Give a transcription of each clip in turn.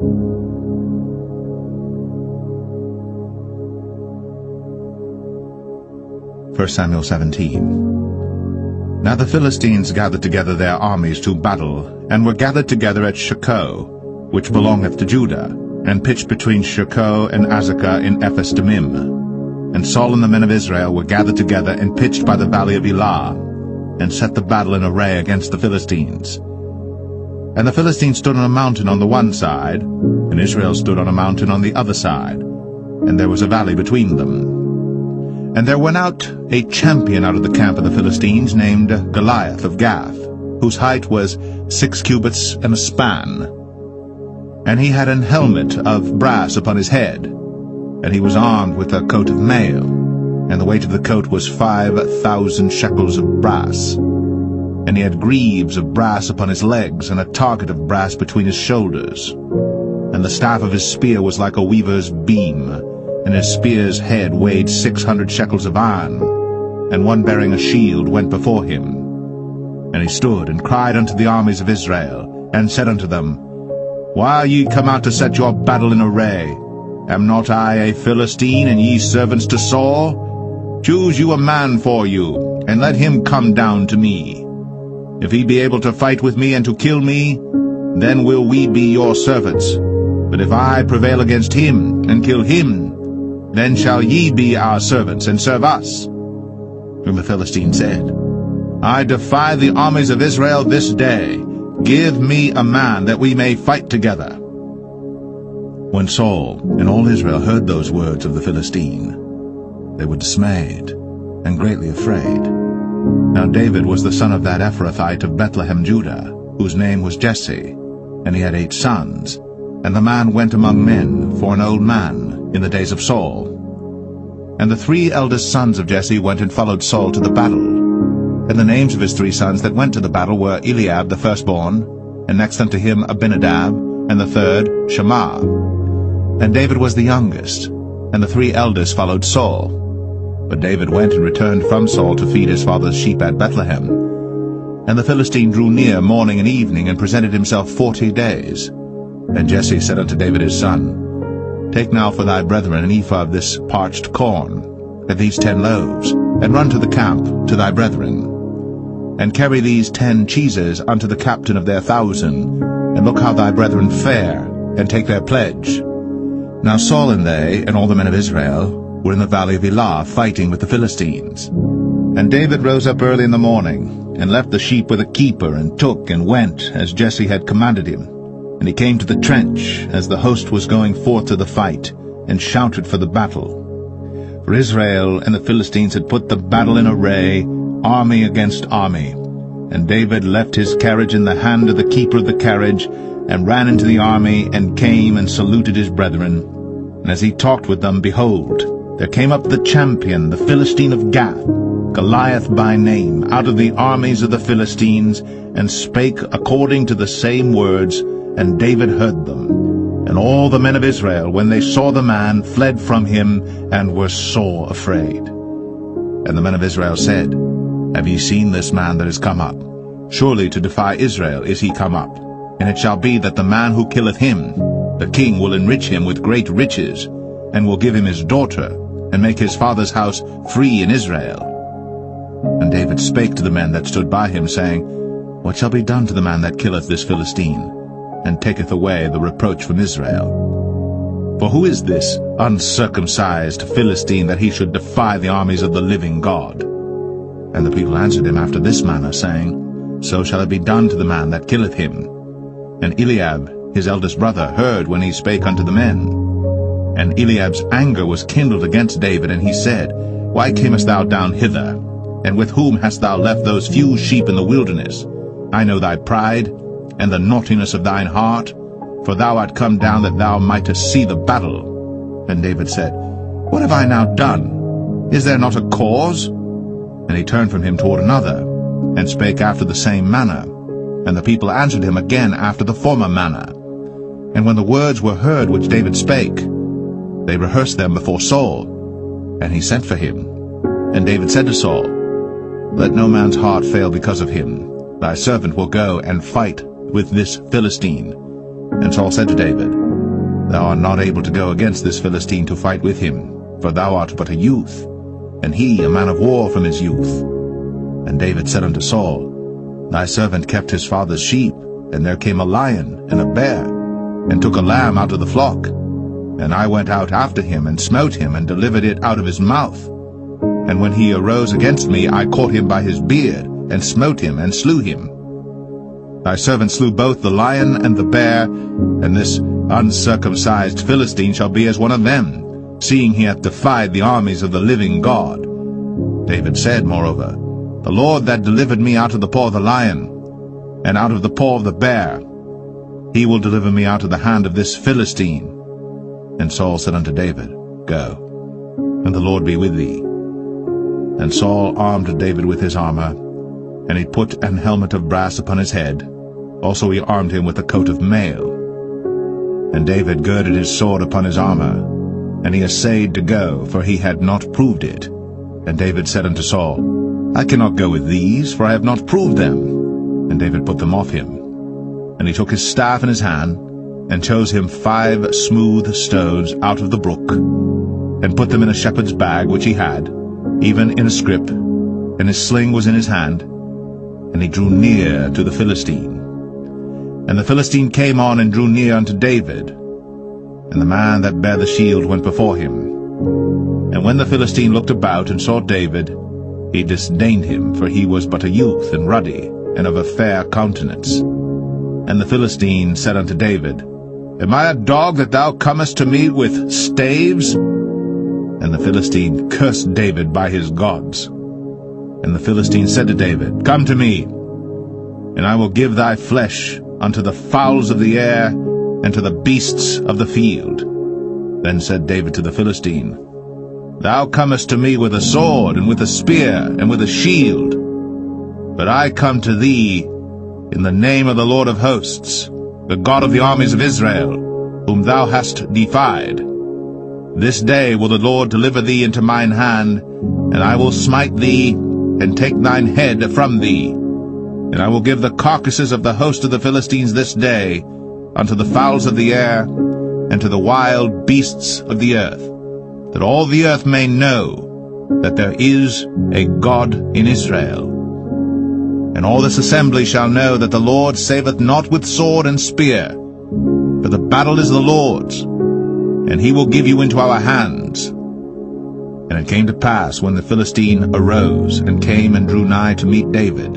1 Samuel 17. Now the Philistines gathered together their armies to battle, and were gathered together at Shochoh, which belongeth to Judah, and pitched between Shochoh and Azekah in Ephes-dammim. And Saul and the men of Israel were gathered together and pitched by the valley of Elah, and set the battle in array against the Philistines. And the Philistines stood on a mountain on the one side, and Israel stood on a mountain on the other side, and there was a valley between them. And there went out a champion out of the camp of the Philistines, named Goliath of Gath, whose height was 6 cubits and a span. And he had an helmet of brass upon his head, and he was armed with a coat of mail, and the weight of the coat was 5,000 shekels of brass. And he had greaves of brass upon his legs, and a target of brass between his shoulders. And the staff of his spear was like a weaver's beam, and his spear's head weighed 600 shekels of iron, and one bearing a shield went before him. And he stood and cried unto the armies of Israel, and said unto them, Why are ye come out to set your battle in array? Am not I a Philistine, and ye servants to Saul? Choose you a man for you, and let him come down to me. If he be able to fight with me and to kill me, then will we be your servants. But if I prevail against him, and kill him, then shall ye be our servants, and serve us. Whom the Philistine said, I defy the armies of Israel this day. Give me a man, that we may fight together. When Saul and all Israel heard those words of the Philistine, they were dismayed, and greatly afraid. Now David was the son of that Ephrathite of Bethlehem, Judah, whose name was Jesse, and he had 8 sons. And the man went among men for an old man in the days of Saul. And the 3 eldest sons of Jesse went and followed Saul to the battle. And the names of his 3 sons that went to the battle were Eliab the firstborn, and next unto him Abinadab, and the third Shammah. And David was the youngest, and the 3 eldest followed Saul. But David went and returned from Saul to feed his father's sheep at Bethlehem. And the Philistine drew near morning and evening, and presented himself 40 days. And Jesse said unto David his son, Take now for thy brethren an ephah of this parched corn, and these 10 loaves, and run to the camp to thy brethren. And carry these 10 cheeses unto the captain of their 1,000, and look how thy brethren fare, and take their pledge. Now Saul and they, and all the men of Israel, were in the valley of Elah, fighting with the Philistines. And David rose up early in the morning, and left the sheep with a keeper, and took and went, as Jesse had commanded him. And he came to the trench, as the host was going forth to the fight, and shouted for the battle. For Israel and the Philistines had put the battle in array, army against army. And David left his carriage in the hand of the keeper of the carriage, and ran into the army, and came and saluted his brethren. And as he talked with them, behold, there came up the champion, the Philistine of Gath, Goliath by name, out of the armies of the Philistines, and spake according to the same words, and David heard them. And all the men of Israel, when they saw the man, fled from him, and were sore afraid. And the men of Israel said, Have ye seen this man that is come up? Surely to defy Israel is he come up. And it shall be that the man who killeth him, the king will enrich him with great riches, and will give him his daughter, and make his father's house free in Israel. And David spake to the men that stood by him, saying, What shall be done to the man that killeth this Philistine, and taketh away the reproach from Israel? For who is this uncircumcised Philistine, that he should defy the armies of the living God? And the people answered him after this manner, saying, So shall it be done to the man that killeth him. And Eliab, his eldest brother, heard when he spake unto the men. And Eliab's anger was kindled against David, and he said, Why camest thou down hither? And with whom hast thou left those few sheep in the wilderness? I know thy pride, and the naughtiness of thine heart, for thou art come down that thou mightest see the battle. And David said, What have I now done? Is there not a cause? And he turned from him toward another, and spake after the same manner. And the people answered him again after the former manner. And when the words were heard which David spake, they rehearsed them before Saul. And he sent for him. And David said to Saul, Let no man's heart fail because of him. Thy servant will go and fight with this Philistine. And Saul said to David, Thou art not able to go against this Philistine to fight with him, for thou art but a youth, and he a man of war from his youth. And David said unto Saul, Thy servant kept his father's sheep, and there came a lion and a bear, and took a lamb out of the flock. And I went out after him, and smote him, and delivered it out of his mouth. And when he arose against me, I caught him by his beard, and smote him, and slew him. Thy servant slew both the lion and the bear, and this uncircumcised Philistine shall be as one of them, seeing he hath defied the armies of the living God. David said, moreover, The Lord that delivered me out of the paw of the lion, and out of the paw of the bear, he will deliver me out of the hand of this Philistine. And Saul said unto David, Go, and the Lord be with thee. And Saul armed David with his armor, and he put an helmet of brass upon his head. Also he armed him with a coat of mail. And David girded his sword upon his armor, and he essayed to go, for he had not proved it. And David said unto Saul, I cannot go with these, for I have not proved them. And David put them off him. And he took his staff in his hand, and chose him 5 smooth stones out of the brook, and put them in a shepherd's bag which he had, even in a scrip, and his sling was in his hand. And he drew near to the Philistine. And the Philistine came on and drew near unto David, and the man that bare the shield went before him. And when the Philistine looked about and saw David, he disdained him, for he was but a youth, and ruddy, and of a fair countenance. And the Philistine said unto David, Am I a dog that thou comest to me with staves? And the Philistine cursed David by his gods. And the Philistine said to David, Come to me, and I will give thy flesh unto the fowls of the air, and to the beasts of the field. Then said David to the Philistine, Thou comest to me with a sword, and with a spear, and with a shield. But I come to thee in the name of the Lord of hosts, the God of the armies of Israel, whom thou hast defied. This day will the Lord deliver thee into mine hand, and I will smite thee, and take thine head from thee. And I will give the carcasses of the host of the Philistines this day unto the fowls of the air, and to the wild beasts of the earth, that all the earth may know that there is a God in Israel. And all this assembly shall know that the Lord saveth not with sword and spear, for the battle is the Lord's, and he will give you into our hands. And it came to pass, when the Philistine arose, and came and drew nigh to meet David,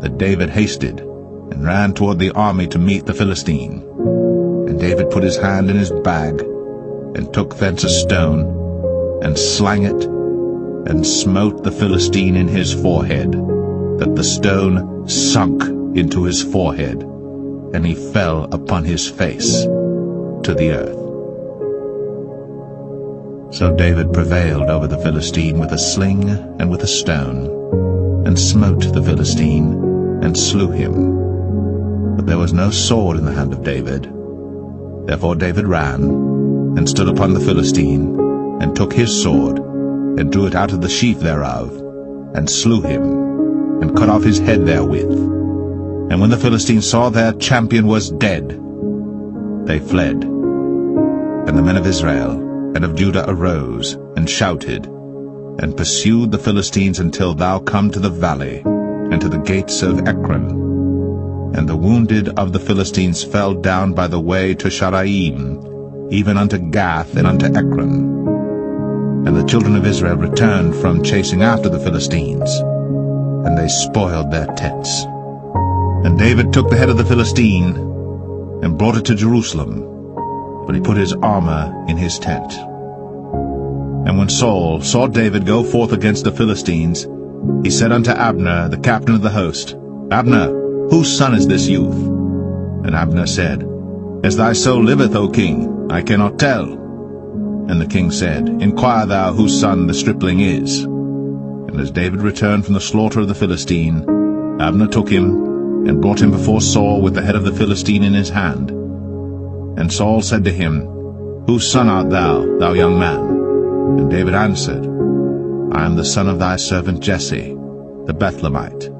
that David hasted, and ran toward the army to meet the Philistine. And David put his hand in his bag, and took thence a stone, and slang it, and smote the Philistine in his forehead, that the stone sunk into his forehead, and he fell upon his face to the earth. So David prevailed over the Philistine with a sling and with a stone, and smote the Philistine, and slew him. But there was no sword in the hand of David. Therefore David ran, and stood upon the Philistine, and took his sword, and drew it out of the sheath thereof, and slew him, and cut off his head therewith. And when the Philistines saw their champion was dead, they fled. And the men of Israel and of Judah arose, and shouted, and pursued the Philistines until thou come to the valley, and to the gates of Ekron. And the wounded of the Philistines fell down by the way to Sharaim, even unto Gath and unto Ekron. And the children of Israel returned from chasing after the Philistines, and they spoiled their tents. And David took the head of the Philistine, and brought it to Jerusalem, but he put his armor in his tent. And when Saul saw David go forth against the Philistines, he said unto Abner, the captain of the host, Abner, whose son is this youth? And Abner said, As thy soul liveth, O king, I cannot tell. And the king said, Inquire thou whose son the stripling is. And as David returned from the slaughter of the Philistine, Abner took him, and brought him before Saul with the head of the Philistine in his hand. And Saul said to him, Whose son art thou, thou young man? And David answered, I am the son of thy servant Jesse, the Bethlehemite.